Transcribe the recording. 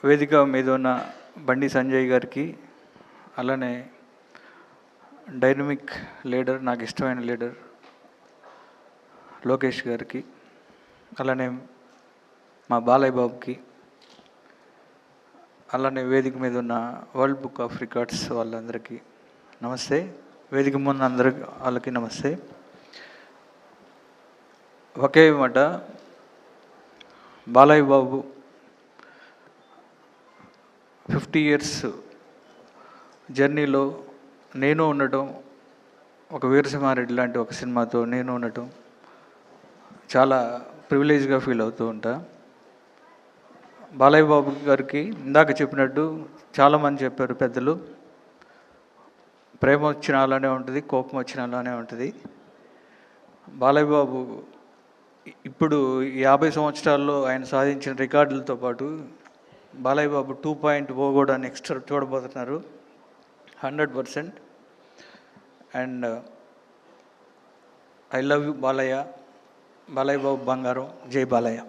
వేదిక మీద ఉన్న బండి సంజయ్ గారికి, అలానే డైనమిక్ లీడర్, నాకు ఇష్టమైన లీడర్ లోకేష్ గారికి, అలానే మా బాలయ్య బాబుకి, అలానే వేదిక మీద ఉన్న వరల్డ్ బుక్ ఆఫ్ రికార్డ్స్ వాళ్ళందరికీ నమస్తే. వేదిక ముందు అందరికి వాళ్ళకి నమస్తే. ఒకే మాట, బాలయ్య బాబు 50 years జర్నీలో నేను ఉండటం, ఒక వీరసింహారెడ్డి లాంటి ఒక సినిమాతో నేను ఉండటం చాలా ప్రివిలేజ్గా ఫీల్ అవుతూ ఉంటా. బాలయ్య బాబు గారికి ఇందాక చెప్పినట్టు చాలామంది చెప్పారు పెద్దలు, ప్రేమ వచ్చిన అలానే ఉంటుంది, కోపం వచ్చిన అలానే ఉంటుంది. బాలయ్య బాబు ఇప్పుడు 50 సంవత్సరాల్లో ఆయన సాధించిన రికార్డులతో పాటు బాలయ్య బాబు 2.0 కూడా నెక్స్ట్ చూడబోతున్నారు 100%. And I love you Balayya. Balayya Babu బంగారం. జై బాలయ్య.